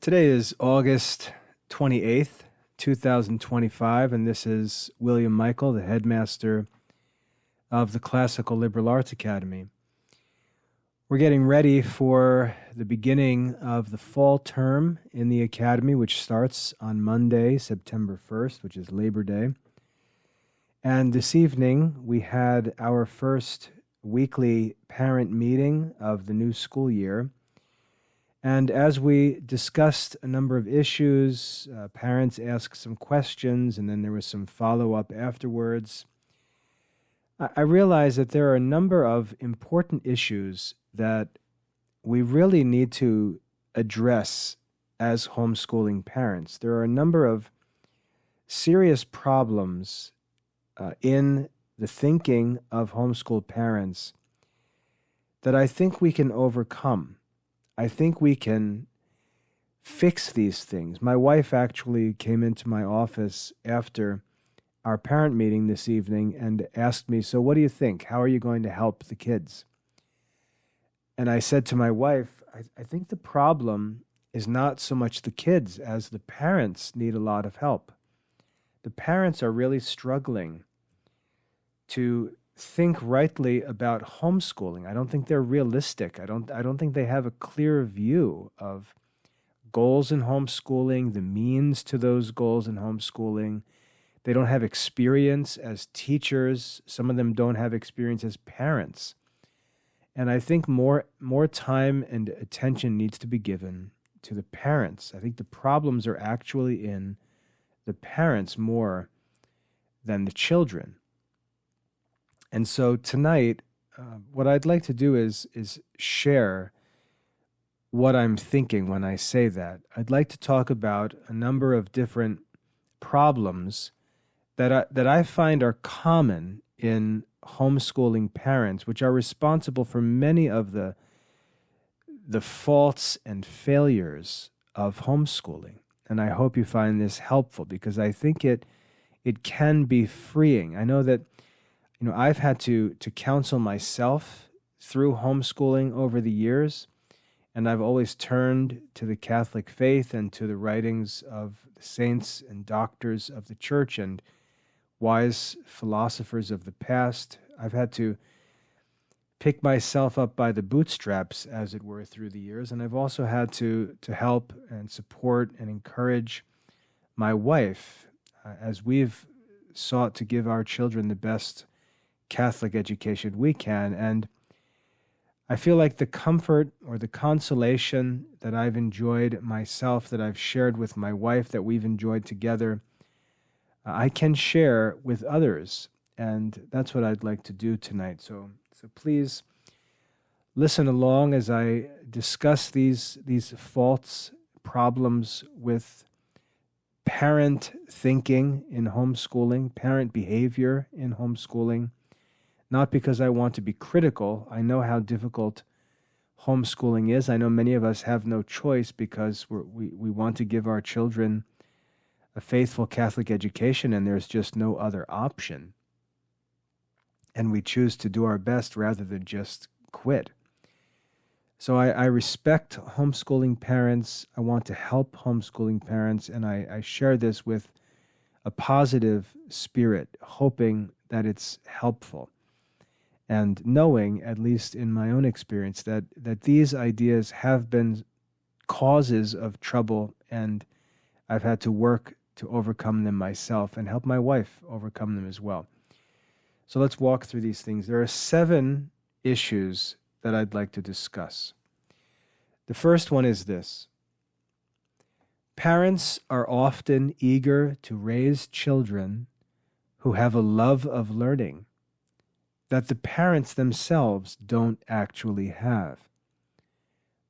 Today is August 28th, 2025, and this is William Michael, the headmaster of the Classical Liberal Arts Academy. We're getting ready for the beginning of the fall term in the Academy, which starts on Monday, September 1st, which is Labor Day. And this evening, we had our first weekly parent meeting of the new school year. And as we discussed a number of issues, parents asked some questions, and then there was some follow-up afterwards. I realized that there are a number of important issues that we really need to address as homeschooling parents. There are a number of serious problems in the thinking of homeschool parents that I think we can overcome. I think we can fix these things. My wife actually came into my office after our parent meeting this evening and asked me, "So what do you think? How are you going to help the kids?" And I said to my wife, I think the problem is not so much the kids as the parents need a lot of help. The parents are really struggling to think rightly about homeschooling. I don't think they're realistic. I don't think they have a clear view of goals in homeschooling, the means to those goals in homeschooling. They don't have experience as teachers. Some of them don't have experience as parents. And I think more time and attention needs to be given to the parents. I think the problems are actually in the parents more than the children. And so tonight, what I'd like to do is share what I'm thinking when I say that. I'd like to talk about a number of different problems that I find are common in homeschooling parents, which are responsible for many of the faults and failures of homeschooling. And I hope you find this helpful because I think it can be freeing. I know that I've had to counsel myself through homeschooling over the years, and I've always turned to the Catholic faith and to the writings of the saints and doctors of the church and wise philosophers of the past. I've had to pick myself up by the bootstraps, as it were, through the years, and I've also had to help and support and encourage my wife as we've sought to give our children the best Catholic education we can. And I feel like the comfort or the consolation that I've enjoyed myself, that I've shared with my wife, that we've enjoyed together, I can share with others. And that's what I'd like to do tonight. So please listen along as I discuss these faults, problems with parent thinking in homeschooling, parent behavior in homeschooling. Not because I want to be critical. I know how difficult homeschooling is. I know many of us have no choice because we want to give our children a faithful Catholic education, and there's just no other option. And we choose to do our best rather than just quit. So I respect homeschooling parents. I want to help homeschooling parents, and I share this with a positive spirit, hoping that it's helpful. And knowing, at least in my own experience, that these ideas have been causes of trouble, and I've had to work to overcome them myself and help my wife overcome them as well. So let's walk through these things. There are 7 issues that I'd like to discuss. The first one is this. Parents are often eager to raise children who have a love of learning that the parents themselves don't actually have.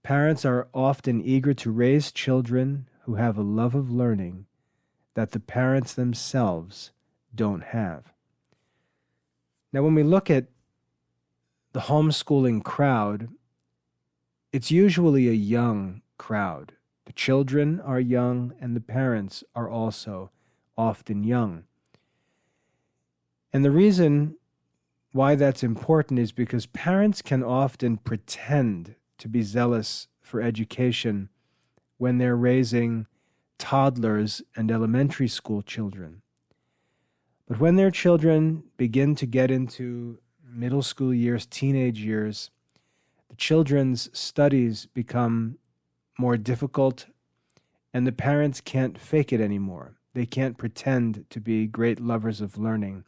Parents are often eager to raise children who have a love of learning that the parents themselves don't have. Now, when we look at the homeschooling crowd, it's usually a young crowd. The children are young, and the parents are also often young. And the reason why that's important is because parents can often pretend to be zealous for education when they're raising toddlers and elementary school children. But when their children begin to get into middle school years, teenage years, the children's studies become more difficult, and the parents can't fake it anymore. They can't pretend to be great lovers of learning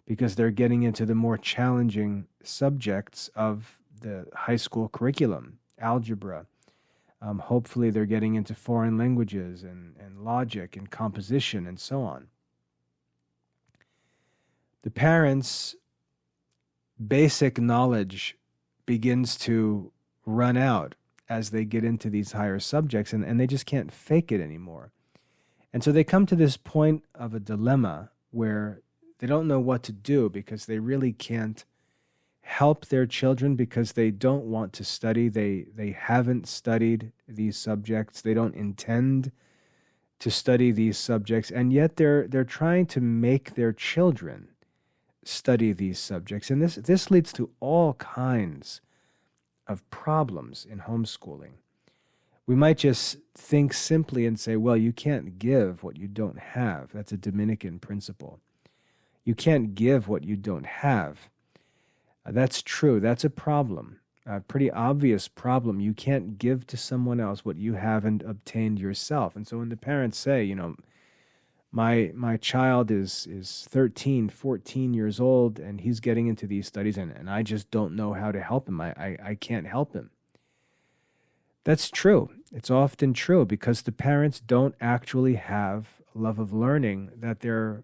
because they're getting into the more challenging subjects of the high school curriculum, algebra. Hopefully they're getting into foreign languages and logic and composition and so on. The parents' basic knowledge begins to run out as they get into these higher subjects, and they just can't fake it anymore. And so they come to this point of a dilemma where they don't know what to do because they really can't help their children because they don't want to study. They haven't studied these subjects. They don't intend to study these subjects, and yet they're trying to make their children study these subjects. And this leads to all kinds of problems in homeschooling. We might just think simply and say, well, you can't give what you don't have. That's a Dominican principle. You can't give what you don't have. That's true. That's a problem, a pretty obvious problem. You can't give to someone else what you haven't obtained yourself. And so when the parents say, my child is 13, 14 years old, and he's getting into these studies, and I just don't know how to help him. I can't help him. That's true. It's often true because the parents don't actually have a love of learning that they're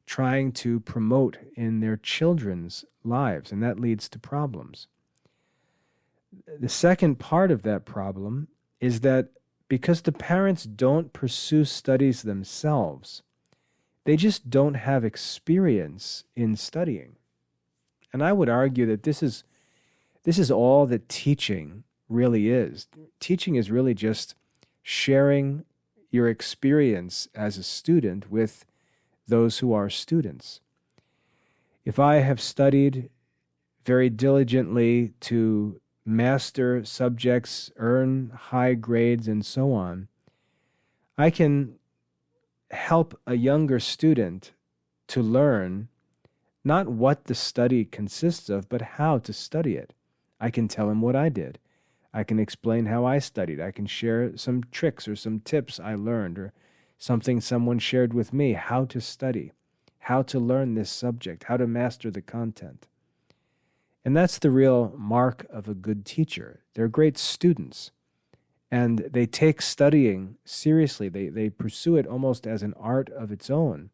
trying to promote in their children's lives, and that leads to problems. The second part of that problem is that because the parents don't pursue studies themselves, they just don't have experience in studying. And I would argue that this is all that teaching really is. Teaching is really just sharing your experience as a student with those who are students. If I have studied very diligently to master subjects, earn high grades, and so on, I can help a younger student to learn not what the study consists of, but how to study it. I can tell him what I did. I can explain how I studied. I can share some tricks or some tips I learned or something someone shared with me, how to study, how to learn this subject, how to master the content. And that's the real mark of a good teacher. They're great students, and they take studying seriously. They pursue it almost as an art of its own.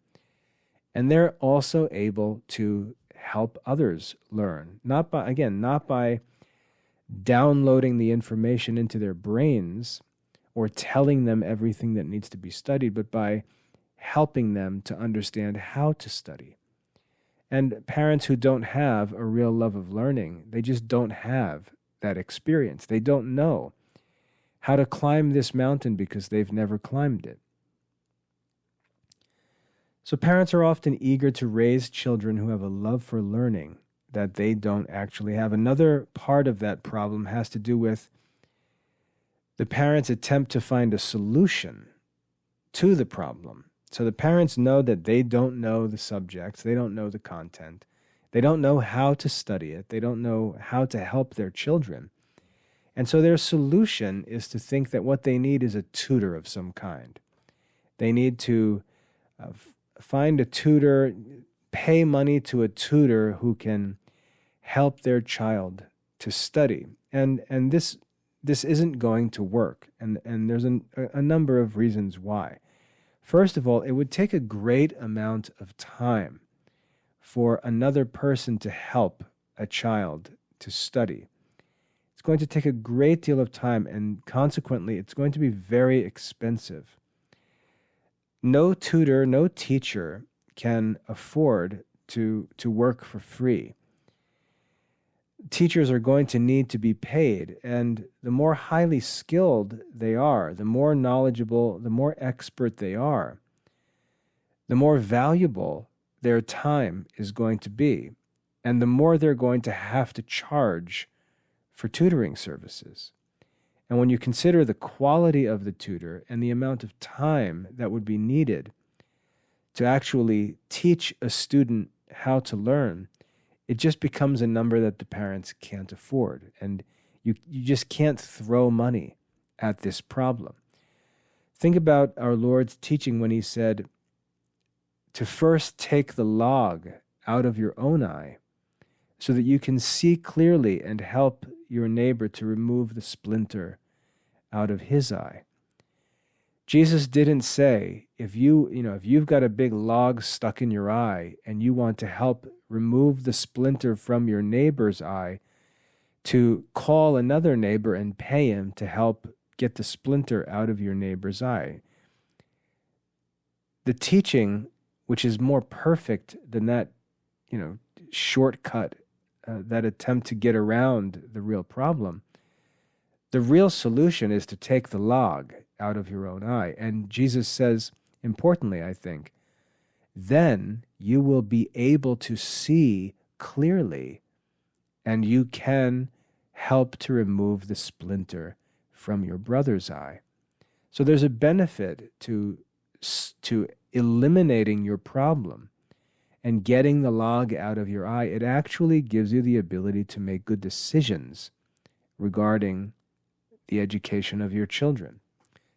And they're also able to help others learn, not by downloading the information into their brains or telling them everything that needs to be studied, but by helping them to understand how to study. And parents who don't have a real love of learning, they just don't have that experience. They don't know how to climb this mountain because they've never climbed it. So parents are often eager to raise children who have a love for learning that they don't actually have. Another part of that problem has to do with the parents' attempt to find a solution to the problem. So the parents know that they don't know the subjects, they don't know the content, they don't know how to study it, they don't know how to help their children. And so their solution is to think that what they need is a tutor of some kind. They need to find a tutor, pay money to a tutor who can help their child to study. And this isn't going to work. And there's a number of reasons why. First of all, it would take a great amount of time for another person to help a child to study. It's going to take a great deal of time, and consequently, it's going to be very expensive. No tutor, no teacher can afford to work for free. Teachers are going to need to be paid, and the more highly skilled they are, the more knowledgeable, the more expert they are, the more valuable their time is going to be, and the more they're going to have to charge for tutoring services. And when you consider the quality of the tutor and the amount of time that would be needed to actually teach a student how to learn, it just becomes a number that the parents can't afford. And you just can't throw money at this problem. Think about our Lord's teaching when he said to first take the log out of your own eye so that you can see clearly and help your neighbor to remove the splinter out of his eye. Jesus didn't say, if you've got a big log stuck in your eye and you want to help remove the splinter from your neighbor's eye, to call another neighbor and pay him to help get the splinter out of your neighbor's eye. The teaching, which is more perfect than that, shortcut, that attempt to get around the real problem, the real solution is to take the log out of your own eye. And Jesus says, importantly, I think, then you will be able to see clearly, and you can help to remove the splinter from your brother's eye. So there's a benefit to eliminating your problem and getting the log out of your eye. It actually gives you the ability to make good decisions regarding the education of your children.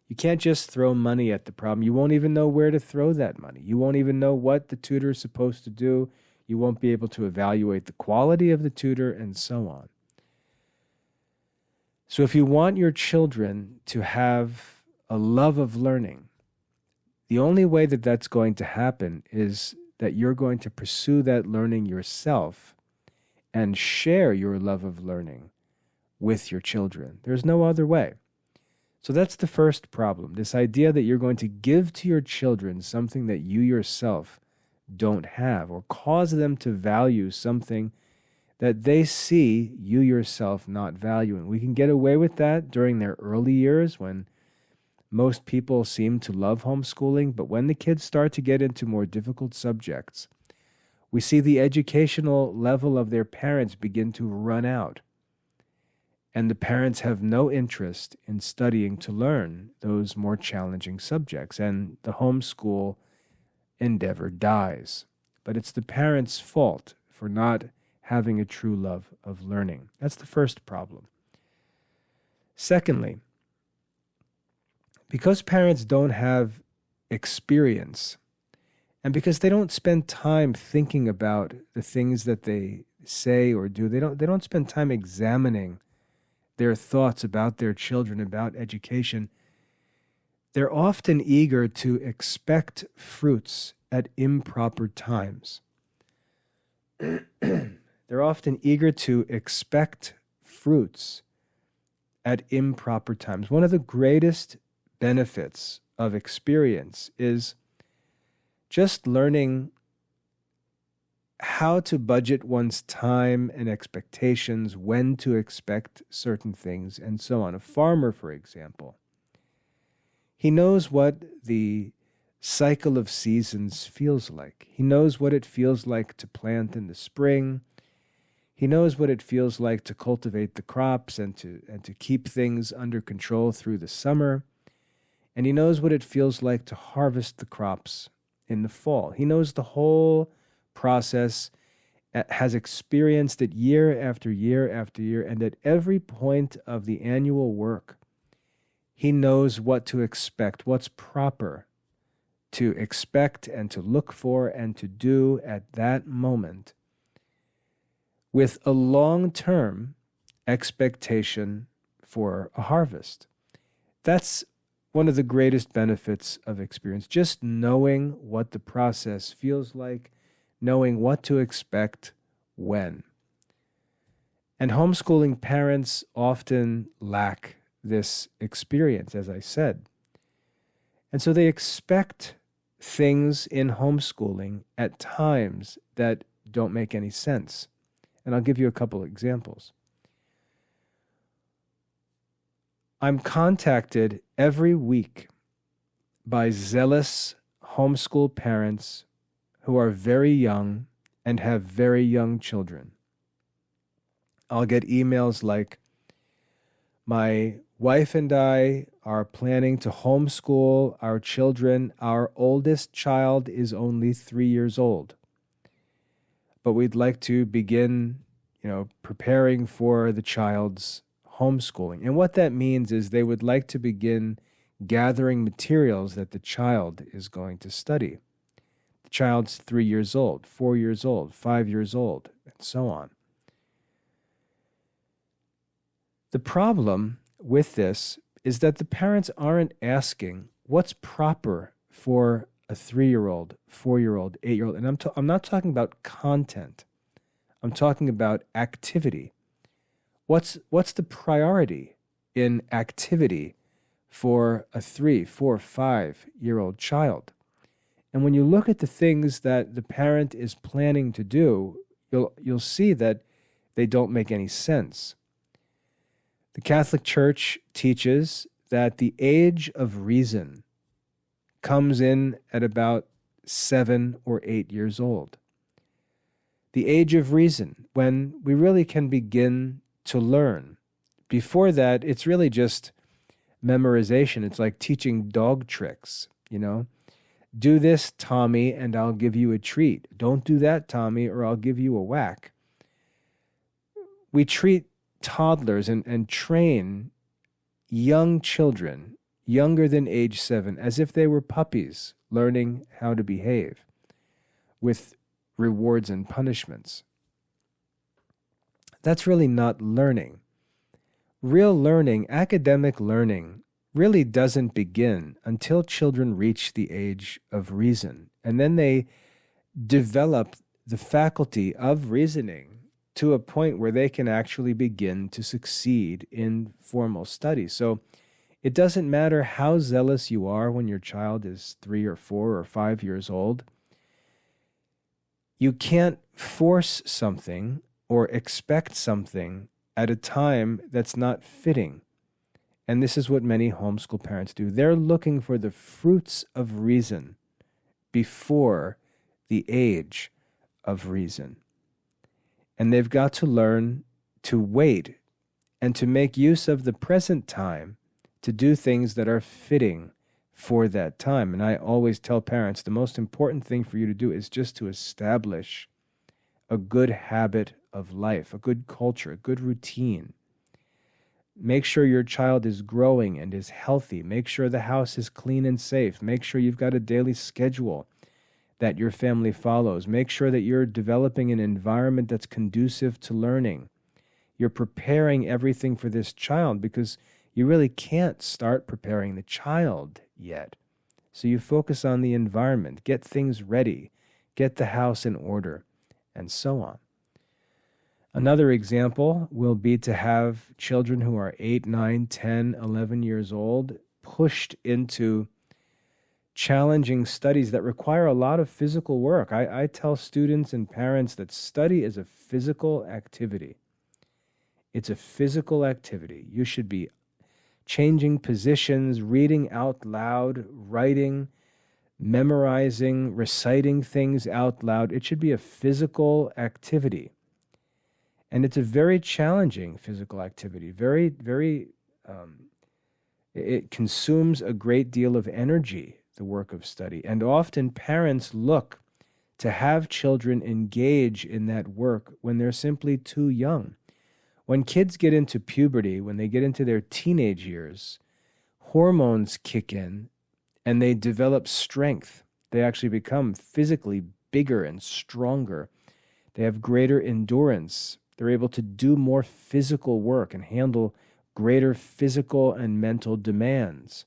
You can't just throw money at the problem. You won't even know where to throw that money. You won't even know what the tutor is supposed to do. You won't be able to evaluate the quality of the tutor, and so on. So if you want your children to have a love of learning, the only way that that's going to happen is that you're going to pursue that learning yourself and share your love of learning with your children. There's no other way. So that's the first problem, this idea that you're going to give to your children something that you yourself don't have, or cause them to value something that they see you yourself not valuing. We can get away with that during their early years when most people seem to love homeschooling, but when the kids start to get into more difficult subjects, we see the educational level of their parents begin to run out. And the parents have no interest in studying to learn those more challenging subjects, and the homeschool endeavor dies. But it's the parents' fault for not having a true love of learning. That's the first problem. Secondly, because parents don't have experience, and because they don't spend time thinking about the things that they say or do, they don't spend time examining their thoughts about their children, about education, they're often eager to expect fruits at improper times. They're often eager to expect fruits at improper times. One of the greatest benefits of experience is just learning how to budget one's time and expectations, when to expect certain things, and so on. A farmer, for example, he knows what the cycle of seasons feels like. He knows what it feels like to plant in the spring. He knows what it feels like to cultivate the crops and to keep things under control through the summer. And he knows what it feels like to harvest the crops in the fall. He knows the whole process, has experienced it year after year after year, and at every point of the annual work, he knows what to expect, what's proper to expect and to look for and to do at that moment, with a long-term expectation for a harvest. That's one of the greatest benefits of experience, just knowing what the process feels like, knowing what to expect when. And homeschooling parents often lack this experience, as I said. And so they expect things in homeschooling at times that don't make any sense. And I'll give you a couple of examples. I'm contacted every week by zealous homeschool parents who are very young and have very young children. I'll get emails like, my Wife and I are planning to homeschool our children. Our oldest child is only 3 years old, but we'd like to begin, preparing for the child's homeschooling. And what that means is they would like to begin gathering materials that the child is going to study. The child's 3 years old, 4 years old, 5 years old, and so on. The problem with this is that the parents aren't asking what's proper for a 3-year-old, 4-year-old, 8-year-old. And I'm not talking about content. I'm talking about activity. What's the priority in activity for a 3, 4, 5-year-old child? And when you look at the things that the parent is planning to do, you'll see that they don't make any sense. The Catholic Church teaches that the age of reason comes in at about 7 or 8 years old. The age of reason, when we really can begin to learn. Before that, it's really just memorization. It's like teaching dog tricks, Do this, Tommy, and I'll give you a treat. Don't do that, Tommy, or I'll give you a whack. We treat toddlers and train young children, younger than age 7, as if they were puppies learning how to behave with rewards and punishments. That's really not learning. Real learning, academic learning, really doesn't begin until children reach the age of reason. And then they develop the faculty of reasoning to a point where they can actually begin to succeed in formal studies. So it doesn't matter how zealous you are when your child is 3 or 4 or 5 years old. You can't force something or expect something at a time that's not fitting. And this is what many homeschool parents do. They're looking for the fruits of reason before the age of reason. And they've got to learn to wait and to make use of the present time to do things that are fitting for that time. And I always tell parents, the most important thing for you to do is just to establish a good habit of life, a good culture, a good routine. Make sure your child is growing and is healthy. Make sure the house is clean and safe. Make sure you've got a daily schedule that your family follows. Make sure that you're developing an environment that's conducive to learning. You're preparing everything for this child because you really can't start preparing the child yet. So you focus on the environment, get things ready, get the house in order, and so on. Another example will be to have children who are 8, 9, 10, 11 years old pushed into challenging studies that require a lot of physical work. I tell students and parents that study is a physical activity. It's a physical activity. You should be changing positions, reading out loud, writing, memorizing, reciting things out loud. It should be a physical activity. And it's a very challenging physical activity. It consumes a great deal of energy, the work of study. And often parents look to have children engage in that work when they're simply too young. When kids get into puberty, when they get into their teenage years, hormones kick in and they develop strength. They actually become physically bigger and stronger. They have greater endurance. They're able to do more physical work and handle greater physical and mental demands.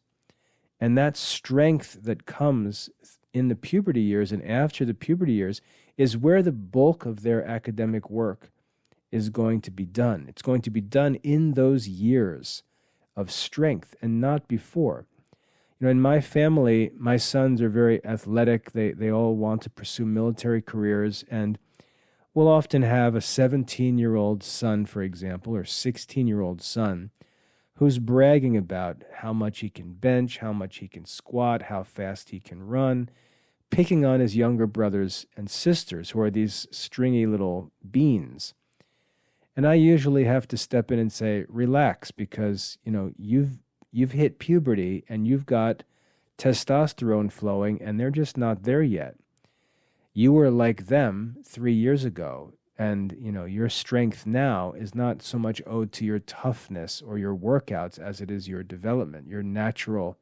And that strength that comes in the puberty years and after the puberty years is where the bulk of their academic work is going to be done. It's going to be done in those years of strength and not before. In my family, my sons are very athletic. They all want to pursue military careers, and we'll often have a 17-year-old son, for example, or 16-year-old son who's bragging about how much he can bench, how much he can squat, how fast he can run, picking on his younger brothers and sisters who are these stringy little beans. And I usually have to step in and say, relax, because, you've hit puberty and you've got testosterone flowing and they're just not there yet. You were like them 3 years ago. And, your strength now is not so much owed to your toughness or your workouts as it is your development, your natural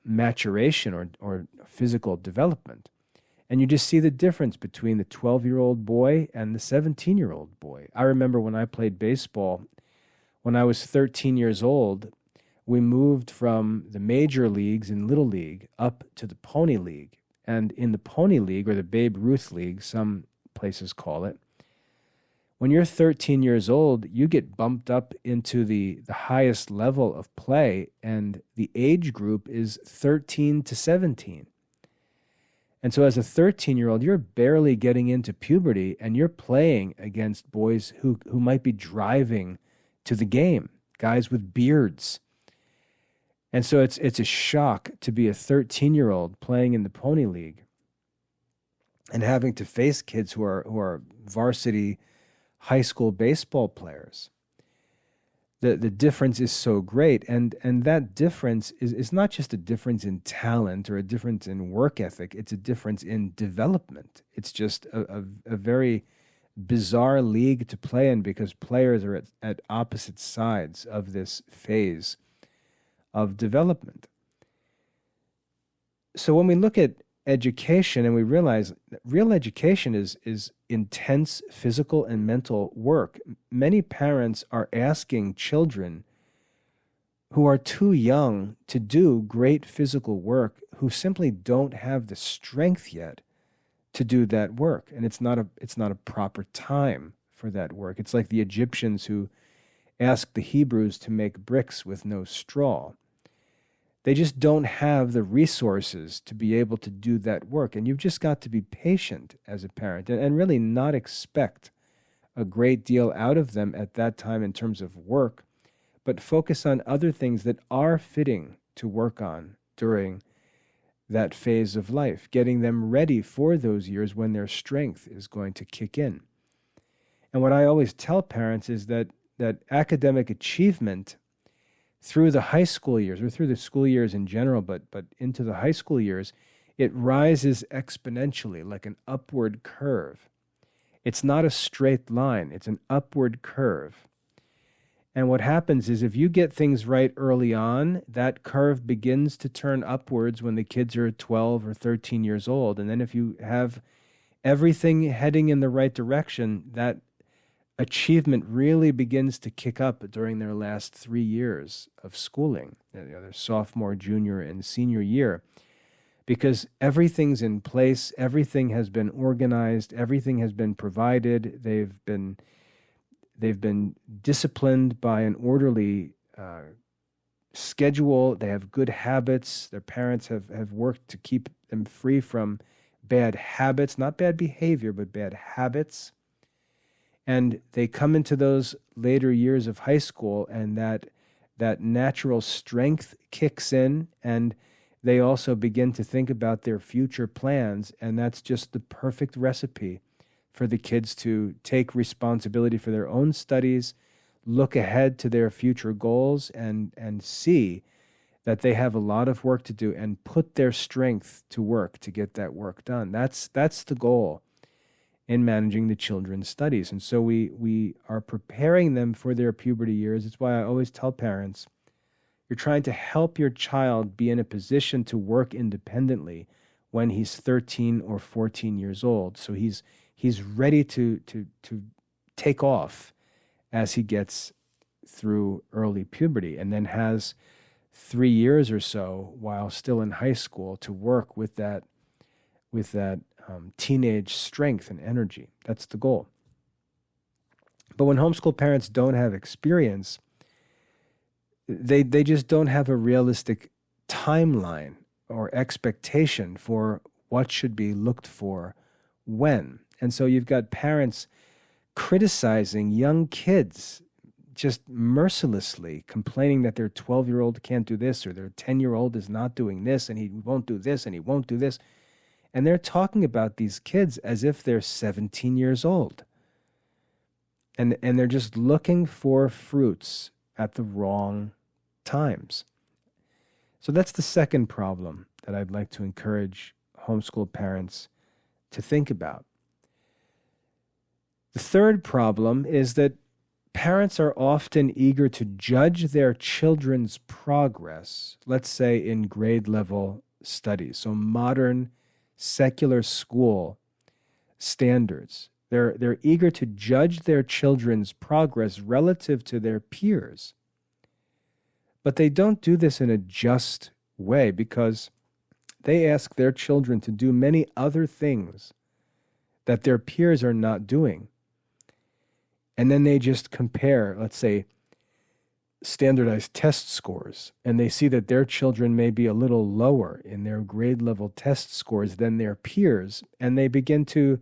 maturation or physical development. And you just see the difference between the 12-year-old boy and the 17-year-old boy. I remember when I played baseball, when I was 13 years old, we moved from the major leagues in Little League up to the Pony League. And in the Pony League, or the Babe Ruth League, some places call it, when you're 13 years old, you get bumped up into the highest level of play, and the age group is 13 to 17. And so as a 13-year-old, you're barely getting into puberty, and you're playing against boys who might be driving to the game, guys with beards. And so it's a shock to be a 13-year-old playing in the Pony League and having to face kids who are varsity high school baseball players. The difference is so great, and that difference is not just a difference in talent or a difference in work ethic, it's a difference in development. It's just a very bizarre league to play in because players are at opposite sides of this phase of development. So when we look at education and we realize that real education is intense physical and mental work, many parents are asking children who are too young to do great physical work, who simply don't have the strength yet to do that work. And it's not a proper time for that work. It's like the Egyptians who asked the Hebrews to make bricks with no straw. They just don't have the resources to be able to do that work. And you've just got to be patient as a parent and really not expect a great deal out of them at that time in terms of work, but focus on other things that are fitting to work on during that phase of life, getting them ready for those years when their strength is going to kick in. And what I always tell parents is that academic achievement through the high school years, or through the school years in general, but into the high school years, it rises exponentially like an upward curve. It's not a straight line, it's an upward curve. And what happens is if you get things right early on, that curve begins to turn upwards when the kids are 12 or 13 years old. And then if you have everything heading in the right direction, that achievement really begins to kick up during their last 3 years of schooling, their sophomore, junior, and senior year, because everything's in place, everything has been organized, everything has been provided, they've been disciplined by an orderly schedule, they have good habits, their parents have worked to keep them free from bad habits, not bad behavior, but bad habits. And they come into those later years of high school, and that natural strength kicks in, and they also begin to think about their future plans, and that's just the perfect recipe for the kids to take responsibility for their own studies, look ahead to their future goals, and see that they have a lot of work to do and put their strength to work to get that work done. That's the goal in managing the children's studies. And so we are preparing them for their puberty years. It's why I always tell parents, you're trying to help your child be in a position to work independently when he's 13 or 14 years old. So he's ready to take off as he gets through early puberty, and then has 3 years or so while still in high school to work with that teenage strength and energy. That's the goal. But when homeschool parents don't have experience, they just don't have a realistic timeline or expectation for what should be looked for when. And so you've got parents criticizing young kids just mercilessly, complaining that their 12-year-old can't do this, or their 10-year-old is not doing this, and he won't do this, and he won't do this. And they're talking about these kids as if they're 17 years old. And they're just looking for fruits at the wrong times. So that's the second problem that I'd like to encourage homeschool parents to think about. The third problem is that parents are often eager to judge their children's progress, let's say in grade level studies, so modern secular school standards. They're eager to judge their children's progress relative to their peers. But they don't do this in a just way because they ask their children to do many other things that their peers are not doing. And then they just compare, let's say, standardized test scores, and they see that their children may be a little lower in their grade level test scores than their peers, and they begin to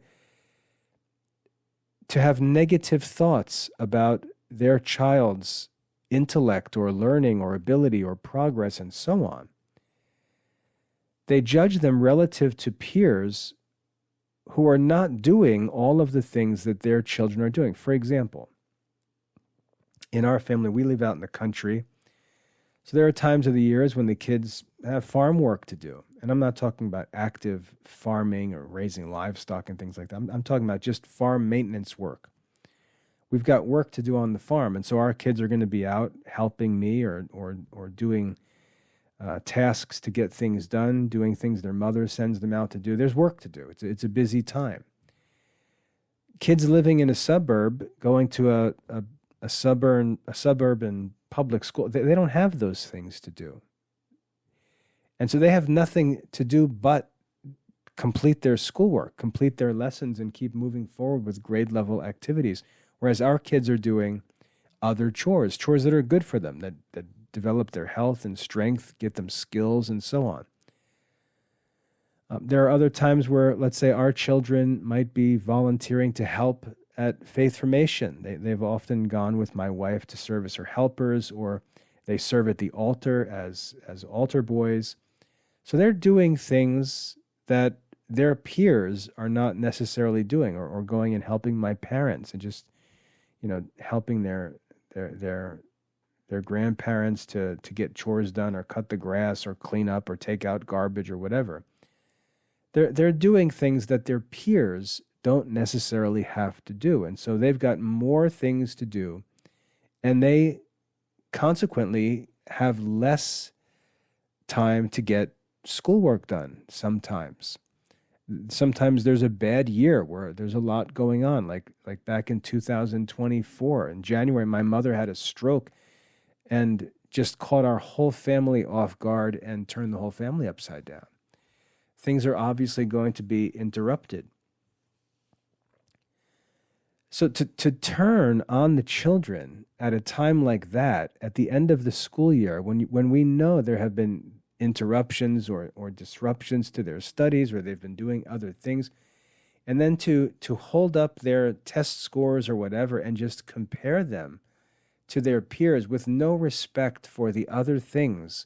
have negative thoughts about their child's intellect or learning or ability or progress and so on. They judge them relative to peers who are not doing all of the things that their children are doing. For example, in our family, we live out in the country. So there are times of the years when the kids have farm work to do. And I'm not talking about active farming or raising livestock and things like that. I'm talking about just farm maintenance work. We've got work to do on the farm. And so our kids are going to be out helping me or doing tasks to get things done, doing things their mother sends them out to do. There's work to do. It's a busy time. Kids living in a suburb, going to a suburban public school, they don't have those things to do. And so they have nothing to do but complete their schoolwork, complete their lessons, and keep moving forward with grade level activities. Whereas our kids are doing other chores that are good for them, that develop their health and strength, get them skills, and so on. There are other times where, let's say, our children might be volunteering to help at faith formation. They've often gone with my wife to serve as her helpers, or they serve at the altar as altar boys. So they're doing things that their peers are not necessarily doing, or going and helping my parents and just, helping their grandparents to get chores done or cut the grass or clean up or take out garbage or whatever. They're doing things that their peers don't necessarily have to do. And so they've got more things to do, and they consequently have less time to get schoolwork done sometimes. Sometimes there's a bad year where there's a lot going on, like back in 2024. In January, my mother had a stroke and just caught our whole family off guard and turned the whole family upside down. Things are obviously going to be interrupted. So to turn on the children at a time like that, at the end of the school year, when we know there have been interruptions or disruptions to their studies, or they've been doing other things, and then to hold up their test scores or whatever and just compare them to their peers with no respect for the other things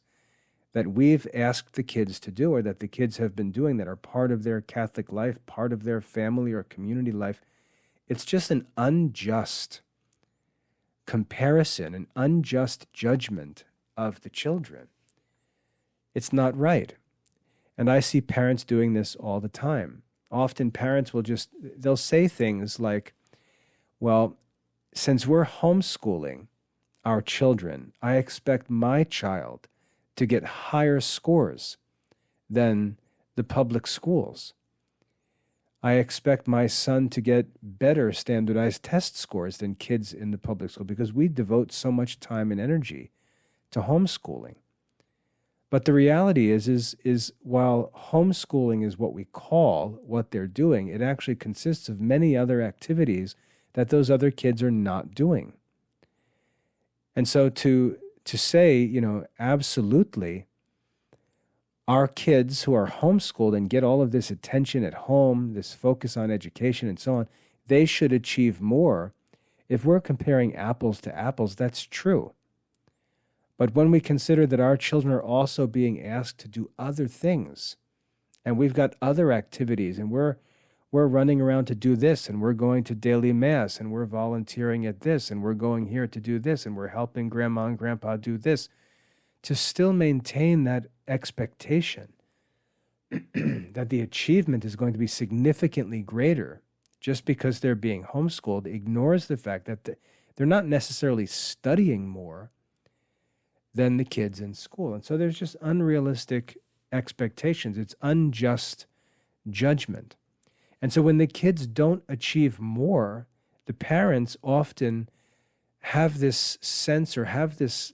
that we've asked the kids to do, or that the kids have been doing that are part of their Catholic life, part of their family or community life. It's just an unjust comparison, an unjust judgment of the children. It's not right. And I see parents doing this all the time. Often parents they'll say things like, well, since we're homeschooling our children, I expect my child to get higher scores than the public schools. I expect my son to get better standardized test scores than kids in the public school because we devote so much time and energy to homeschooling. But the reality is while homeschooling is what we call what they're doing, it actually consists of many other activities that those other kids are not doing. And so to say, absolutely, our kids who are homeschooled and get all of this attention at home, this focus on education and so on, they should achieve more. If we're comparing apples to apples, that's true. But when we consider that our children are also being asked to do other things, and we've got other activities, and we're we're running around to do this, and we're going to daily mass, and we're volunteering at this, and we're going here to do this, and we're helping grandma and grandpa do this, to still maintain that expectation that the achievement is going to be significantly greater just because they're being homeschooled ignores the fact that they're not necessarily studying more than the kids in school. And so there's just unrealistic expectations. It's unjust judgment. And so when the kids don't achieve more, the parents often have this sense or have this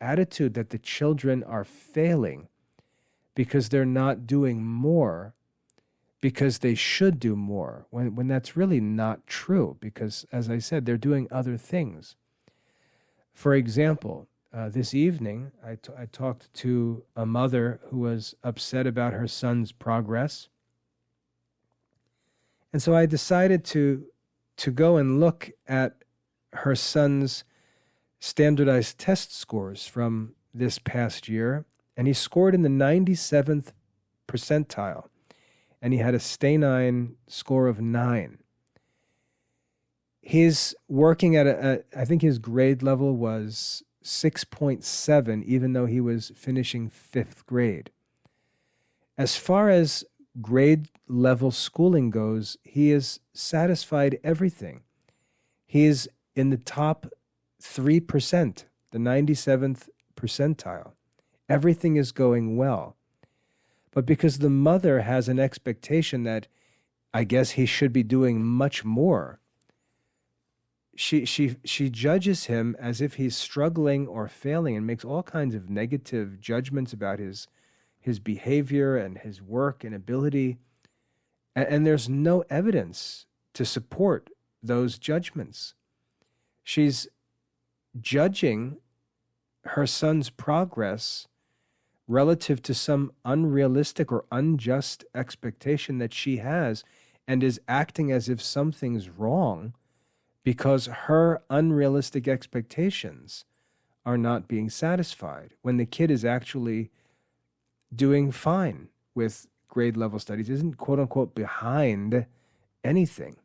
attitude that the children are failing because they're not doing more because they should do more, when that's really not true, because, as I said, they're doing other things. For example, this evening, I talked to a mother who was upset about her son's progress. And so I decided to go and look at her son's standardized test scores from this past year, and he scored in the 97th percentile, and he had a Stay9 score of 9. He's working at I think his grade level was 6.7, even though he was finishing 5th grade. As far as grade level schooling goes, he has satisfied everything. He is in the top 3%, the 97th percentile. Everything is going well. But because the mother has an expectation that I guess he should be doing much more, she judges him as if he's struggling or failing and makes all kinds of negative judgments about his behavior and his work and ability. And there's no evidence to support those judgments. She's judging her son's progress relative to some unrealistic or unjust expectation that she has, and is acting as if something's wrong because her unrealistic expectations are not being satisfied, when the kid is actually doing fine with grade level studies, isn't quote unquote behind anything.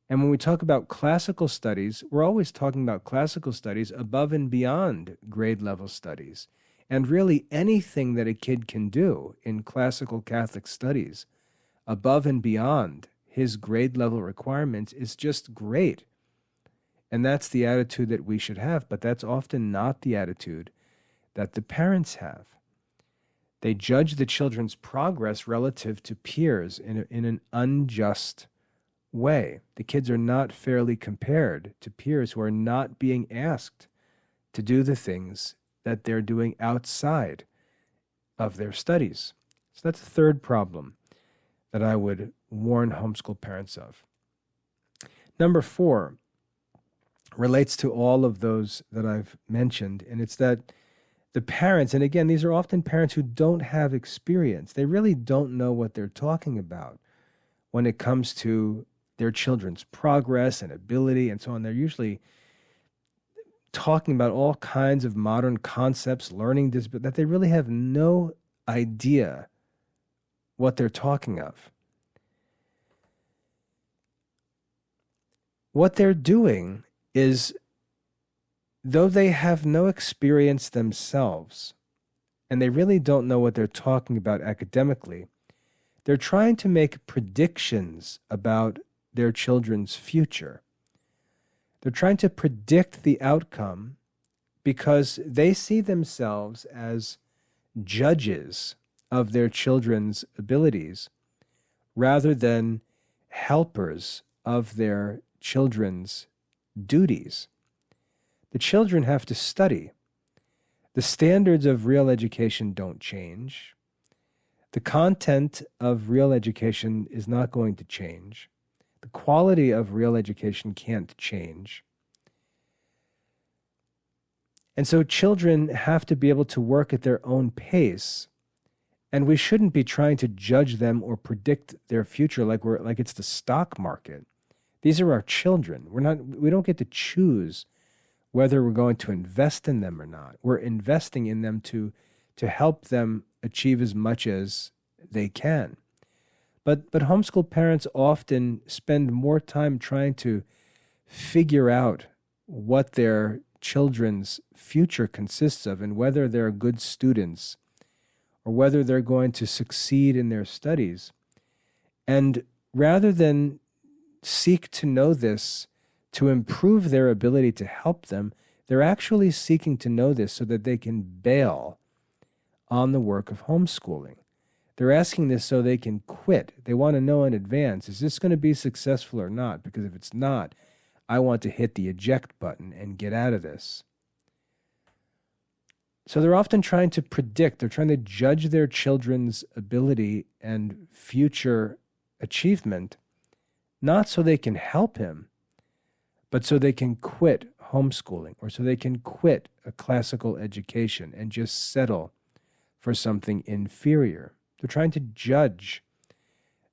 And when we talk about classical studies, we're always talking about classical studies above and beyond grade level studies. And really anything that a kid can do in classical Catholic studies above and beyond his grade level requirements is just great. And that's the attitude that we should have, but that's often not the attitude that the parents have. They judge the children's progress relative to peers in an unjust way. The kids are not fairly compared to peers who are not being asked to do the things that they're doing outside of their studies. So that's the third problem that I would warn homeschool parents of. Number 4 relates to all of those that I've mentioned, and it's that the parents, and again, these are often parents who don't have experience. They really don't know what they're talking about when it comes to their children's progress and ability and so on. They're usually talking about all kinds of modern concepts, learning disability, that they really have no idea what they're talking of. What they're doing is, though they have no experience themselves, and they really don't know what they're talking about academically, they're trying to make predictions about their children's future. They're trying to predict the outcome because they see themselves as judges of their children's abilities rather than helpers of their children's duties. The children have to study. The standards of real education don't change. The content of real education is not going to change. The quality of real education can't change. And so children have to be able to work at their own pace, and we shouldn't be trying to judge them or predict their future like it's the stock market. These are our children. We don't get to choose whether we're going to invest in them or not. We're investing in them to help them achieve as much as they can. But homeschool parents often spend more time trying to figure out what their children's future consists of and whether they're good students or whether they're going to succeed in their studies. And rather than seek to know this to improve their ability to help them, they're actually seeking to know this so that they can bail on the work of homeschooling. They're asking this so they can quit. They want to know in advance, is this going to be successful or not? Because if it's not, I want to hit the eject button and get out of this. So they're often trying to predict, they're trying to judge their children's ability and future achievement, not so they can help him, but so they can quit homeschooling or so they can quit a classical education and just settle for something inferior. They're trying to judge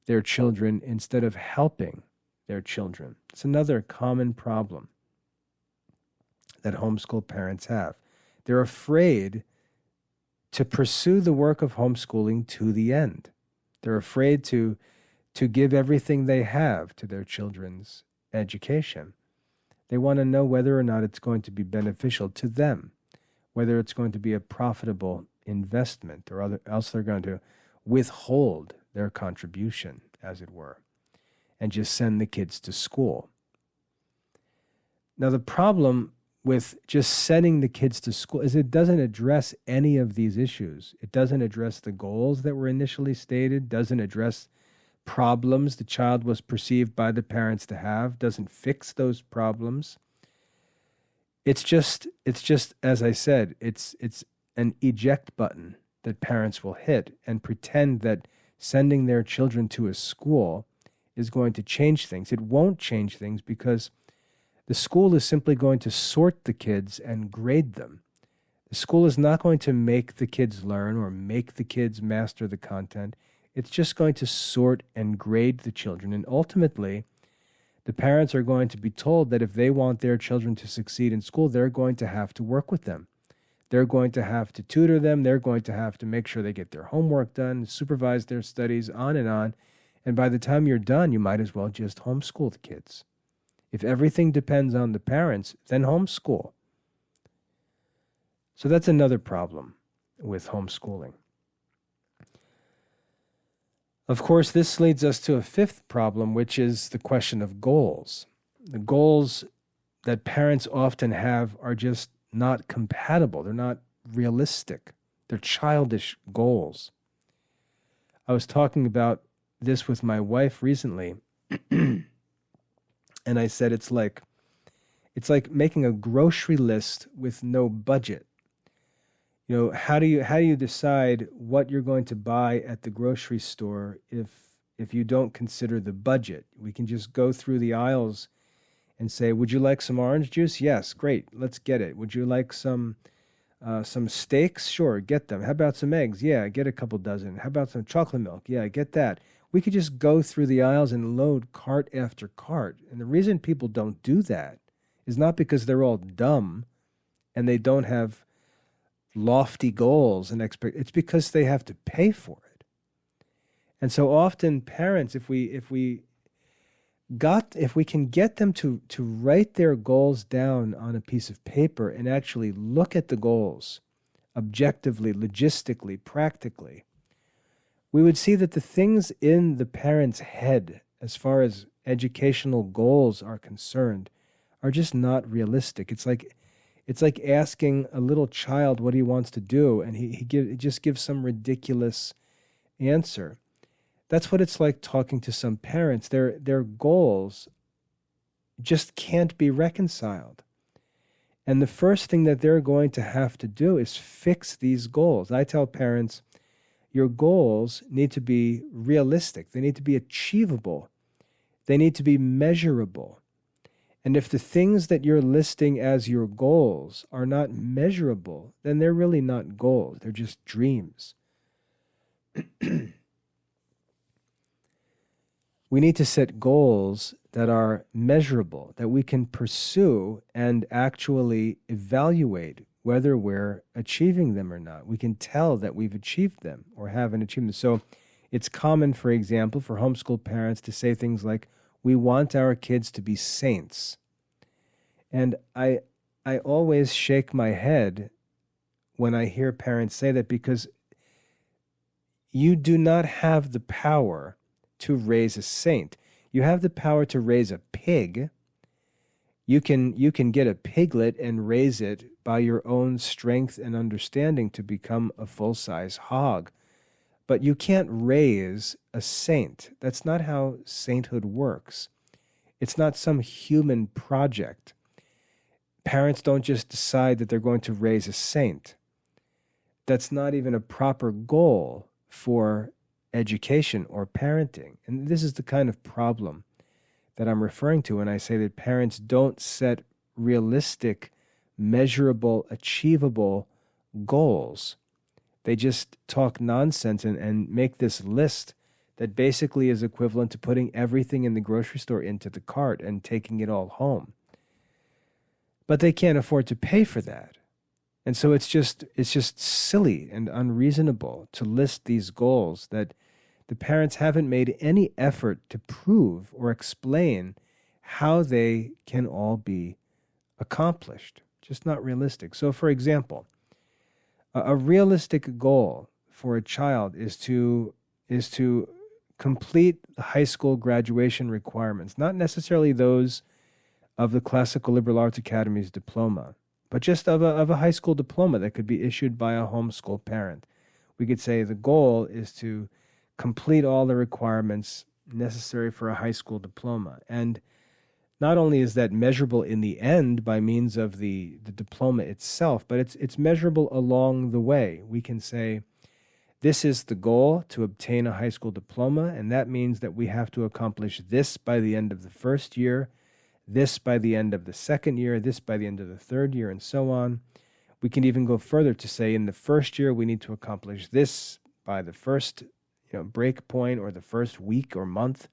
their children instead of helping their children. It's another common problem that homeschool parents have. They're afraid to pursue the work of homeschooling to the end. They're afraid to give everything they have to their children's education. They want to know whether or not it's going to be beneficial to them, whether it's going to be a profitable investment, or else they're going to withhold their contribution, as it were, and just send the kids to school. Now, the problem with just sending the kids to school is it doesn't address any of these issues. It doesn't address the goals that were initially stated, doesn't address problems the child was perceived by the parents to have, doesn't fix those problems. It's just as I said, it's an eject button that parents will hit and pretend that sending their children to a school is going to change things. It won't change things because the school is simply going to sort the kids and grade them. The school is not going to make the kids learn or make the kids master the content. It's just going to sort and grade the children. And ultimately, the parents are going to be told that if they want their children to succeed in school, they're going to have to work with them. They're going to have to tutor them. They're going to have to make sure they get their homework done, supervise their studies, on and on. And by the time you're done, you might as well just homeschool the kids. If everything depends on the parents, then homeschool. So that's another problem with homeschooling. Of course, this leads us to a fifth problem, which is the question of goals. The goals that parents often have are just not compatible. They're not realistic. They're childish goals. I was talking about this with my wife recently, and I said it's like making a grocery list with no budget. You know, how do you decide what you're going to buy at the grocery store if you don't consider the budget? We can just go through the aisles and say, would you like some orange juice? Yes, great, let's get it. Would you like some steaks? Sure, get them. How about some eggs? Yeah, get a couple dozen. How about some chocolate milk? Yeah, get that. We could just go through the aisles and load cart after cart. And the reason people don't do that is not because they're all dumb and they don't have lofty goals and it's because they have to pay for it. And so often parents, if we can get them to write their goals down on a piece of paper and actually look at the goals objectively, logistically, practically, we would see that the things in the parent's head as far as educational goals are concerned are just not realistic. It's like asking a little child what he wants to do, and he just gives some ridiculous answer. That's what it's like talking to some parents. Their goals just can't be reconciled. And the first thing that they're going to have to do is fix these goals. I tell parents, your goals need to be realistic. They need to be achievable. They need to be measurable. And if the things that you're listing as your goals are not measurable, then they're really not goals. They're just dreams. We need to set goals that are measurable, that we can pursue and actually evaluate whether we're achieving them or not. We can tell that we've achieved them or haven't achieved them. So It's common, for example, for homeschool parents to say things like, "We want our kids to be saints." And I always shake my head when I hear parents say that, because you do not have the power to raise a saint. You have the power to raise a pig. You can get a piglet and raise it by your own strength and understanding to become a full-size hog. But you can't raise a saint. That's not how sainthood works. It's not some human project. Parents don't just decide that they're going to raise a saint. That's not even a proper goal for education or parenting. And this is the kind of problem that I'm referring to when I say that parents don't set realistic, measurable, achievable goals. They just talk nonsense and make this list that basically is equivalent to putting everything in the grocery store into the cart and taking it all home. But they can't afford to pay for that. And so it's just silly and unreasonable to list these goals that the parents haven't made any effort to prove or explain how they can all be accomplished. Just not realistic. So, for example, a realistic goal for a child is to complete the high school graduation requirements, not necessarily those of the Classical Liberal Arts Academy's diploma, but just of a high school diploma that could be issued by a homeschool parent. We could say the goal is to complete all the requirements necessary for a high school diploma. And not only is that measurable in the end by means of the diploma itself, but it's measurable along the way. We can say, this is the goal, to obtain a high school diploma, and that means that we have to accomplish this by the end of the first year, this by the end of the second year, this by the end of the third year, and so on. We can even go further to say in the first year we need to accomplish this by the first break point or the first week or month,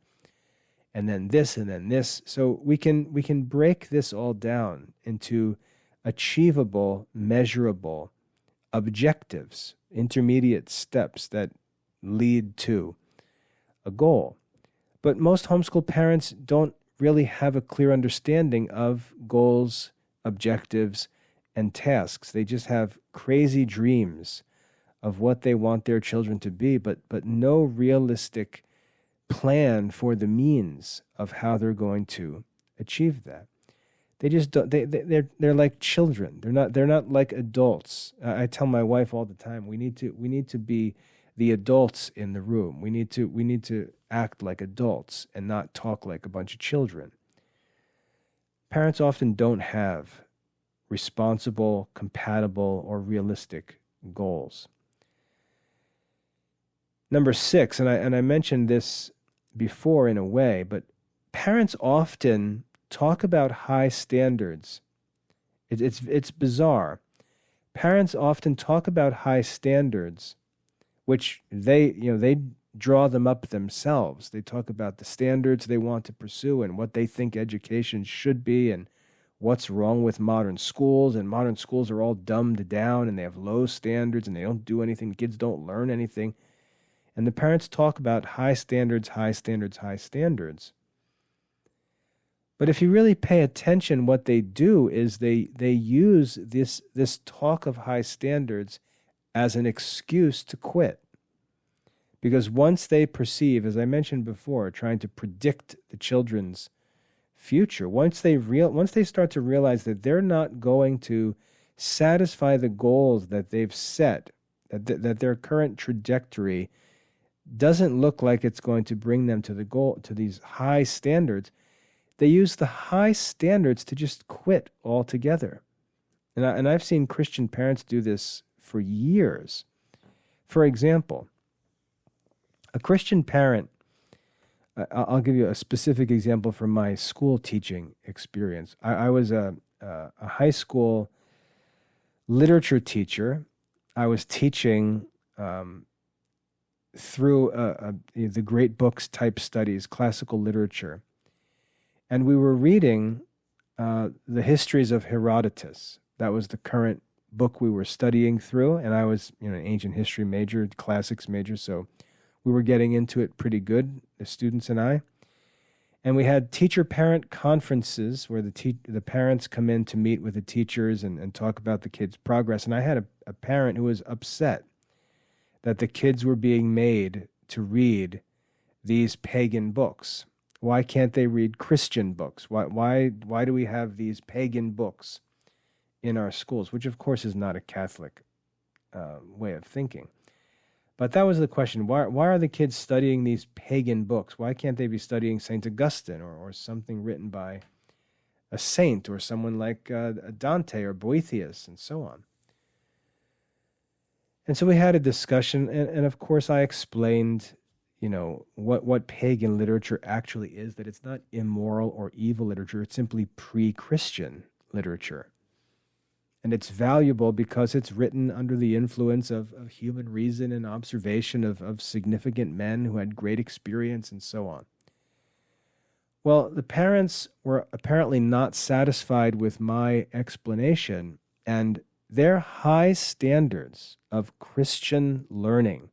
and then this and then this. So we can break this all down into achievable, measurable objectives, intermediate steps that lead to a goal. But most homeschool parents don't really have a clear understanding of goals, objectives, and tasks. They just have crazy dreams of what they want their children to be, but no realistic plan for the means of how they're going to achieve that. They just don't. They're like children. They're not like adults. I tell my wife all the time, we need to be the adults in the room. We need to act like adults and not talk like a bunch of children. Parents often don't have responsible, compatible, or realistic goals. Number 6, and I mentioned this before in a way, but parents often talk about high standards. It's bizarre. Parents often talk about high standards, which they draw them up themselves. They talk about the standards they want to pursue and what they think education should be and what's wrong with modern schools, and modern schools are all dumbed down and they have low standards and they don't do anything. Kids don't learn anything. And the parents talk about high standards, high standards, high standards. But if you really pay attention, what they do is they use this talk of high standards as an excuse to quit. Because once they perceive, as I mentioned before, trying to predict the children's future, once they start to realize that they're not going to satisfy the goals that they've set, that their current trajectory doesn't look like it's going to bring them to the goal, to these high standards, they use the high standards to just quit altogether. And I've seen Christian parents do this for years. For example, a Christian parent, I'll give you a specific example from my school teaching experience. I was a high school literature teacher. I was teaching through the great books type studies, classical literature. And we were reading the histories of Herodotus. That was the current book we were studying through. And I was an ancient history major, classics major, so we were getting into it pretty good, the students and I. And we had teacher-parent conferences where the parents come in to meet with the teachers and talk about the kids' progress. And I had a parent who was upset that the kids were being made to read these pagan books. Why can't they read Christian books? Why do we have these pagan books in our schools? Which, of course, is not a Catholic way of thinking. But that was the question. Why are the kids studying these pagan books? Why can't they be studying St. Augustine or something written by a saint or someone like Dante or Boethius and so on? And so we had a discussion, and of course I explained, what pagan literature actually is, that it's not immoral or evil literature, it's simply pre-Christian literature. And it's valuable because it's written under the influence of human reason and observation of significant men who had great experience and so on. Well, the parents were apparently not satisfied with my explanation, and their high standards of Christian learning,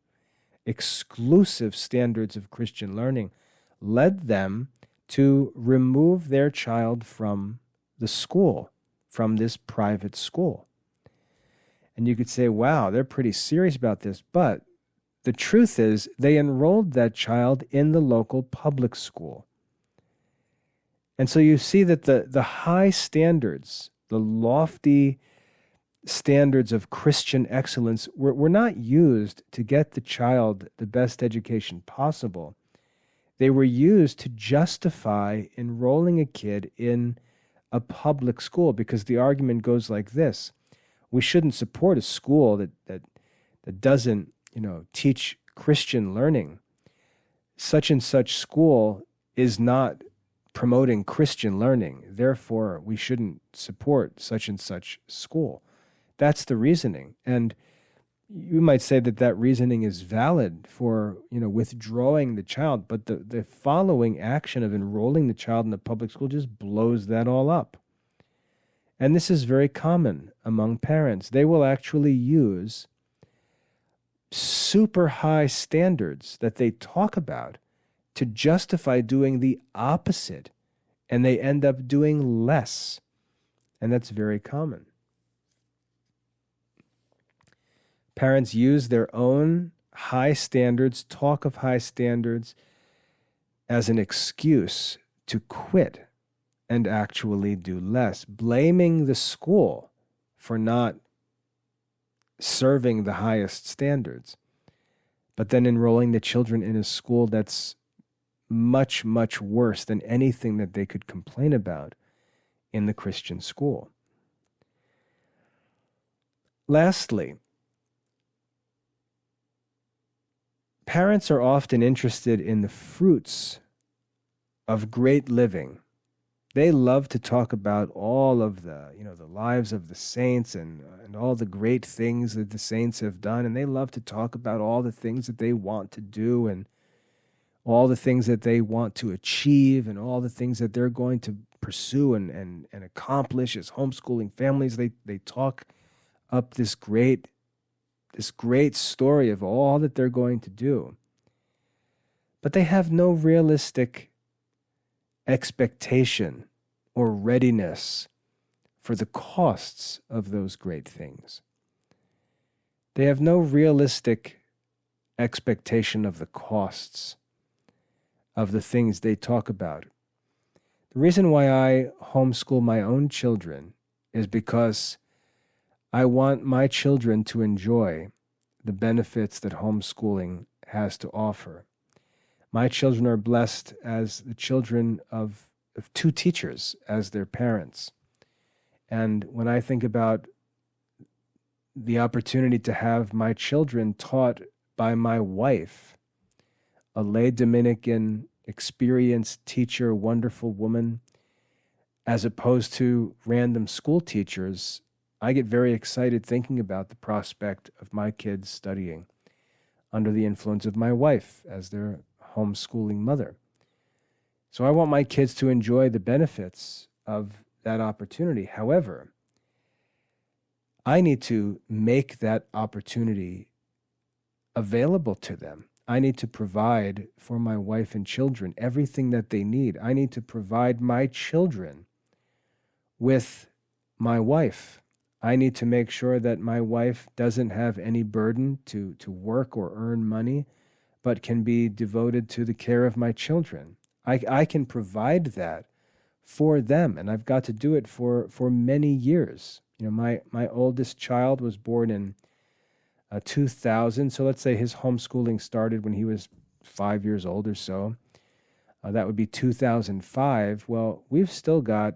exclusive standards of Christian learning, led them to remove their child from the school, from this private school. And you could say, wow, they're pretty serious about this. But the truth is, they enrolled that child in the local public school. And so you see that the high standards, the lofty standards of Christian excellence were not used to get the child the best education possible. They were used to justify enrolling a kid in a public school, because the argument goes like this: we shouldn't support a school that doesn't, teach Christian learning. Such and such school is not promoting Christian learning. Therefore, we shouldn't support such and such school. That's the reasoning. And you might say that reasoning is valid for, withdrawing the child, but the following action of enrolling the child in the public school just blows that all up. And this is very common among parents. They will actually use super high standards that they talk about to justify doing the opposite, and they end up doing less. And that's very common. Parents use their own high standards, talk of high standards, as an excuse to quit and actually do less, blaming the school for not serving the highest standards, but then enrolling the children in a school that's much, much worse than anything that they could complain about in the Christian school. Lastly, parents are often interested in the fruits of great living. They love to talk about all of the lives of the saints and all the great things that the saints have done. And they love to talk about all the things that they want to do and all the things that they want to achieve and all the things that they're going to pursue and accomplish as homeschooling families. They talk up this great story of all that they're going to do. But they have no realistic expectation or readiness for the costs of those great things. They have no realistic expectation of the costs of the things they talk about. The reason why I homeschool my own children is because I want my children to enjoy the benefits that homeschooling has to offer. My children are blessed as the children of two teachers as their parents. And when I think about the opportunity to have my children taught by my wife, a lay Dominican, experienced teacher, wonderful woman, as opposed to random school teachers, I get very excited thinking about the prospect of my kids studying under the influence of my wife as their homeschooling mother. So I want my kids to enjoy the benefits of that opportunity. However, I need to make that opportunity available to them. I need to provide for my wife and children everything that they need. I need to provide my children with my wife. I need to make sure that my wife doesn't have any burden to work or earn money, but can be devoted to the care of my children. I can provide that for them, and I've got to do it for many years. My oldest child was born in 2000, so let's say his homeschooling started when he was 5 years old or so. That would be 2005. Well, we've still got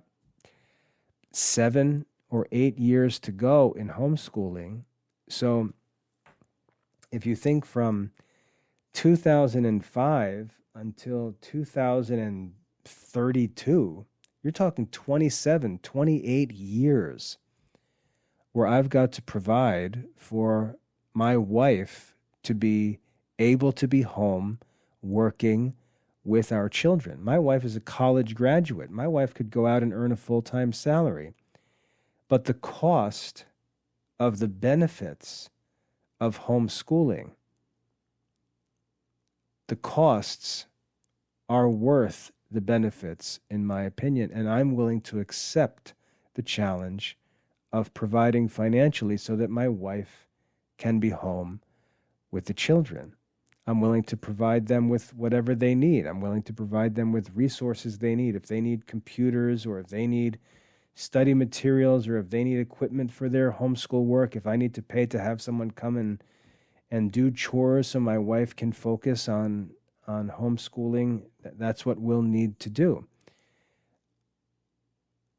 7 or 8 years to go in homeschooling. So if you think from 2005 until 2032, you're talking 27, 28 years where I've got to provide for my wife to be able to be home working with our children. My wife is a college graduate. My wife could go out and earn a full-time salary. But the cost of the benefits of homeschooling, the costs are worth the benefits, in my opinion, and I'm willing to accept the challenge of providing financially so that my wife can be home with the children. I'm willing to provide them with whatever they need. I'm willing to provide them with resources they need. If they need computers, or if they need study materials, or if they need equipment for their homeschool work, if I need to pay to have someone come and do chores so my wife can focus on homeschooling, that's what we'll need to do.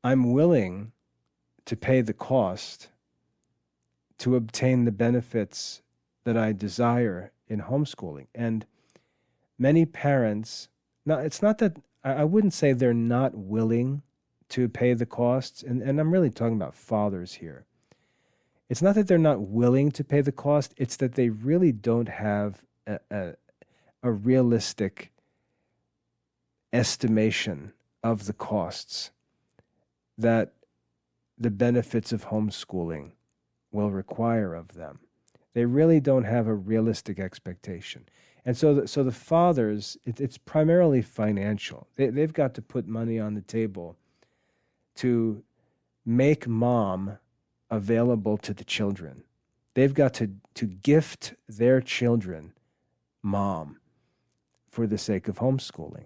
I'm willing to pay the cost to obtain the benefits that I desire in homeschooling. And many parents, now it's not that, I wouldn't say they're not willing to pay the costs, and I'm really talking about fathers here. It's not that they're not willing to pay the cost, it's that they really don't have a realistic estimation of the costs that the benefits of homeschooling will require of them. They really don't have a realistic expectation. And so the fathers, it's primarily financial. They've got to put money on the table to make mom available to the children. They've got to gift their children mom for the sake of homeschooling.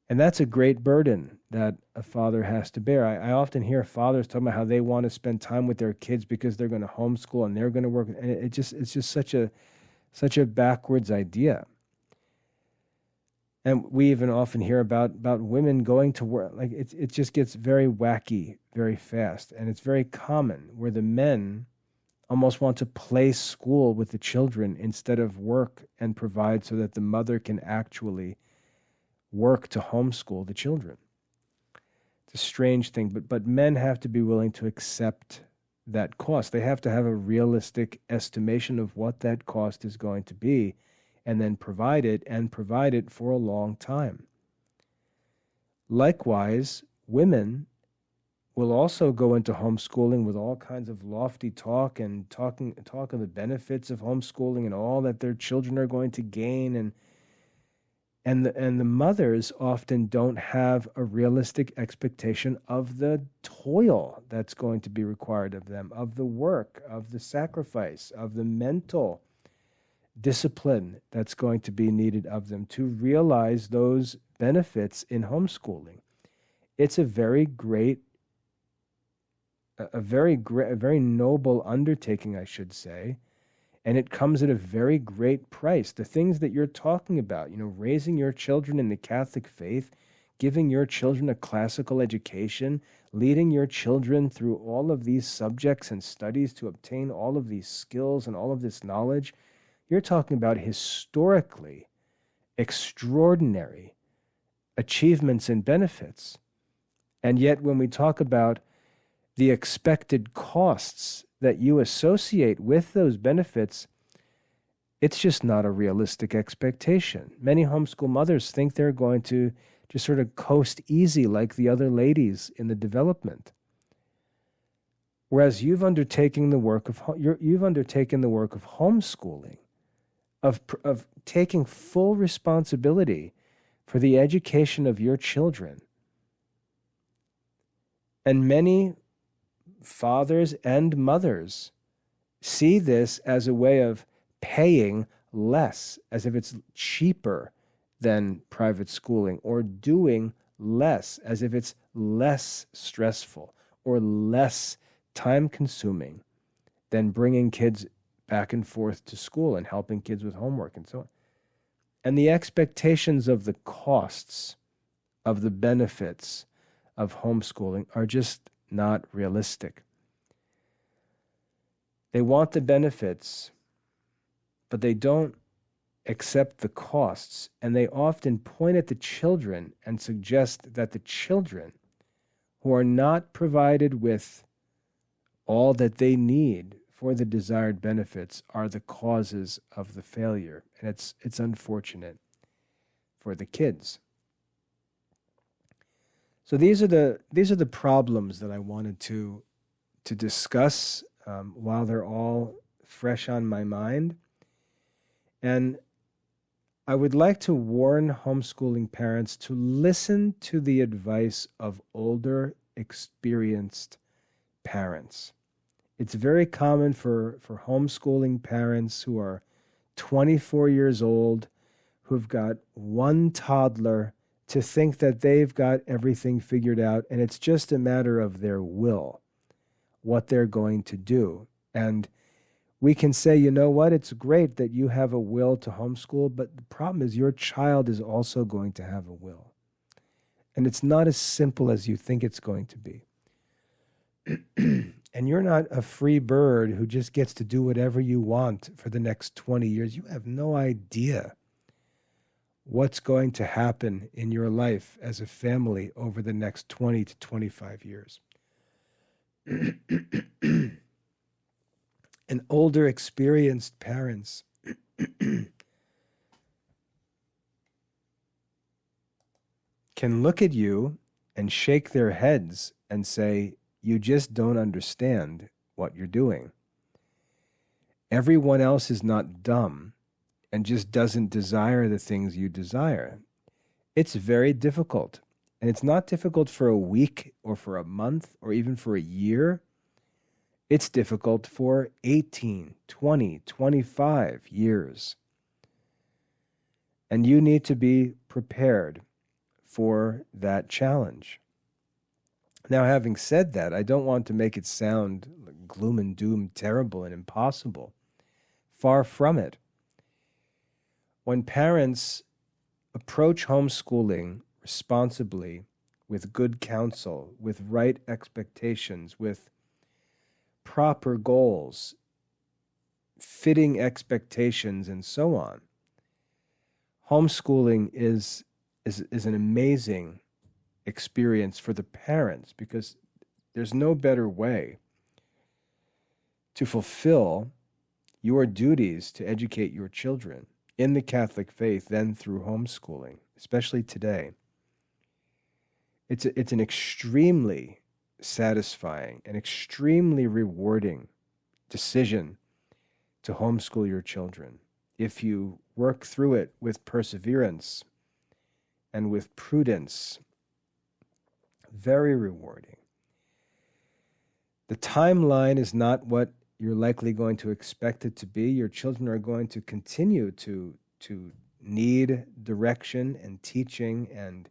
And that's a great burden that a father has to bear. I often hear fathers talking about how they want to spend time with their kids because they're going to homeschool and they're going to work. And it's just such a backwards idea. And we even often hear about women going to work. Like it just gets very wacky very fast. And it's very common where the men almost want to play school with the children instead of work and provide so that the mother can actually work to homeschool the children. It's a strange thing, but men have to be willing to accept that cost. They have to have a realistic estimation of what that cost is going to be, and then provide it for a long time. Likewise, women will also go into homeschooling with all kinds of lofty talk of the benefits of homeschooling and all that their children are going to gain, and the mothers often don't have a realistic expectation of the toil that's going to be required of them, of the work, of the sacrifice, of the mental discipline that's going to be needed of them to realize those benefits in homeschooling. It's a very noble undertaking, I should say. And it comes at a very great price. The things that you're talking about, raising your children in the Catholic faith, giving your children a classical education, leading your children through all of these subjects and studies to obtain all of these skills and all of this knowledge, you're talking about historically extraordinary achievements and benefits. And yet when we talk about the expected costs that you associate with those benefits, it's just not a realistic expectation. Many homeschool mothers think they're going to just sort of coast easy like the other ladies in the development. Whereas you've undertaken the work of homeschooling, of taking full responsibility for the education of your children. And many fathers and mothers see this as a way of paying less, as if it's cheaper than private schooling, or doing less, as if it's less stressful or less time consuming than bringing kids back and forth to school and helping kids with homework and so on. And the expectations of the costs, of the benefits of homeschooling are just not realistic. They want the benefits, but they don't accept the costs, and they often point at the children and suggest that the children who are not provided with all that they need for the desired benefits are the causes of the failure. And it's unfortunate for the kids. So these are the problems that I wanted to discuss while they're all fresh on my mind. And I would like to warn homeschooling parents to listen to the advice of older, experienced parents. It's very common for homeschooling parents who are 24 years old, who've got one toddler, to think that they've got everything figured out, and it's just a matter of their will, what they're going to do. And we can say, you know what, it's great that you have a will to homeschool, but the problem is your child is also going to have a will. And it's not as simple as you think it's going to be. And you're not a free bird who just gets to do whatever you want for the next 20 years. You have no idea what's going to happen in your life as a family over the next 20 to 25 years. And older, experienced parents can look at you and shake their heads and say, you just don't understand what you're doing. Everyone else is not dumb and just doesn't desire the things you desire. It's very difficult. And it's not difficult for a week or for a month or even for a year. It's difficult for 18, 20, 25 years. And you need to be prepared for that challenge. Now, having said that, I don't want to make it sound like gloom and doom, terrible and impossible. Far from it. When parents approach homeschooling responsibly, with good counsel, with right expectations, with proper goals, fitting expectations, and so on, homeschooling is an amazing experience for the parents, because there's no better way to fulfill your duties to educate your children in the Catholic faith than through homeschooling, especially today. It's an extremely satisfying and extremely rewarding decision to homeschool your children if you work through it with perseverance and with prudence. Very rewarding. The timeline is not what you're likely going to expect it to be. Your children are going to continue to need direction and teaching and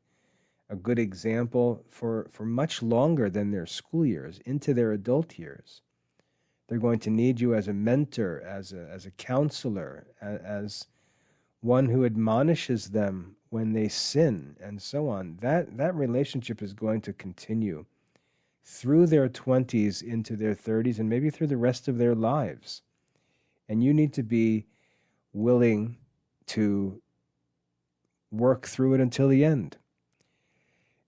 a good example for much longer than their school years, into their adult years. They're going to need you as a mentor, as a counselor, as one who admonishes them when they sin, and so on. That relationship is going to continue through their 20s into their 30s and maybe through the rest of their lives. And you need to be willing to work through it until the end.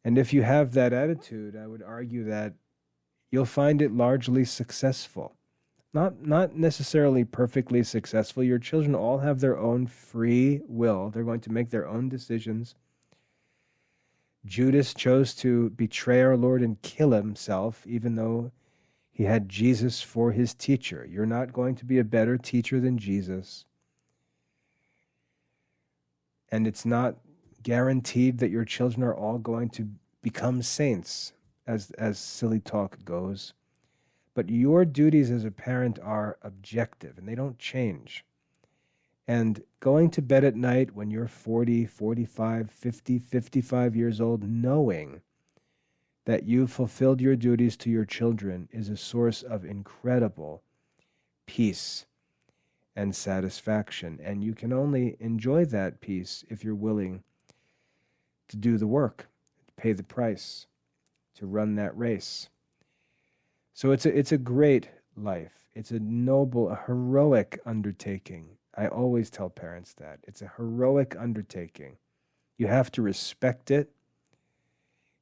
And if you have that attitude, I would argue that you'll find it largely successful. Not necessarily perfectly successful. Your children all have their own free will. They're going to make their own decisions. Judas chose to betray our Lord and kill himself, even though he had Jesus for his teacher. You're not going to be a better teacher than Jesus. And it's not guaranteed that your children are all going to become saints, as silly talk goes. But your duties as a parent are objective, and they don't change. And going to bed at night when you're 40, 45, 50, 55 years old, knowing that you've fulfilled your duties to your children is a source of incredible peace and satisfaction. And you can only enjoy that peace if you're willing to do the work, to pay the price, to run that race. So it's a great life. It's a noble, a heroic undertaking. I always tell parents that. It's a heroic undertaking. You have to respect it.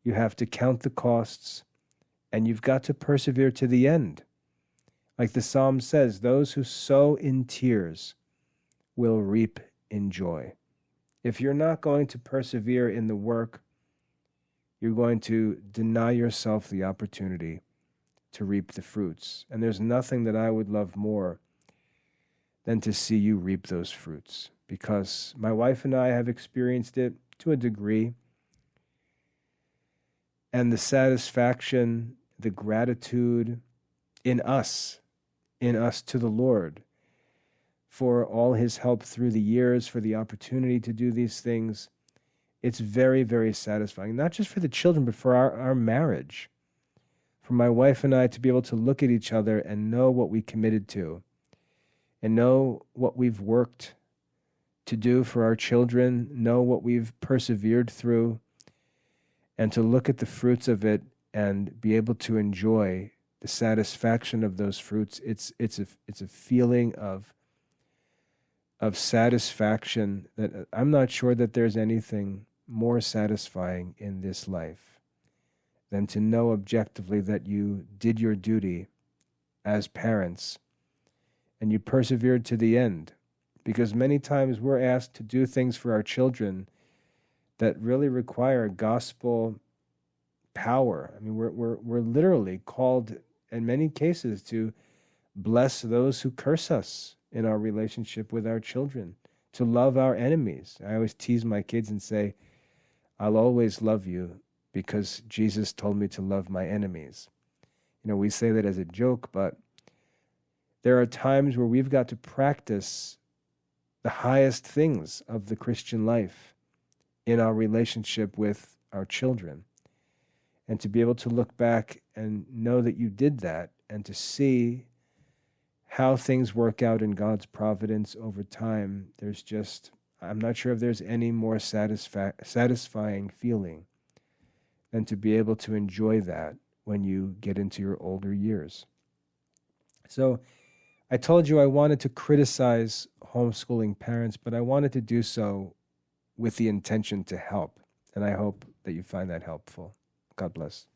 You have to count the costs. And you've got to persevere to the end. Like the Psalm says, those who sow in tears will reap in joy. If you're not going to persevere in the work, you're going to deny yourself the opportunity to reap the fruits. And there's nothing that I would love more than to see you reap those fruits, because my wife and I have experienced it to a degree. And the satisfaction, the gratitude in us to the Lord for all his help through the years, for the opportunity to do these things, it's very, very satisfying, not just for the children, but for our marriage. For my wife and I to be able to look at each other and know what we committed to, and know what we've worked to do for our children, know what we've persevered through, and to look at the fruits of it and be able to enjoy the satisfaction of those fruits. It's a feeling of satisfaction that I'm not sure that there's anything more satisfying in this life than to know objectively that you did your duty as parents and you persevered to the end. Because many times we're asked to do things for our children that really require gospel power. I mean, we're literally called in many cases to bless those who curse us in our relationship with our children, to love our enemies. I always tease my kids and say, I'll always love you because Jesus told me to love my enemies. You know, we say that as a joke, but there are times where we've got to practice the highest things of the Christian life in our relationship with our children. And to be able to look back and know that you did that, and to see how things work out in God's providence over time, there's just, I'm not sure if there's any more satisfying feeling than to be able to enjoy that when you get into your older years. So I told you I wanted to criticize homeschooling parents, but I wanted to do so with the intention to help. And I hope that you find that helpful. God bless.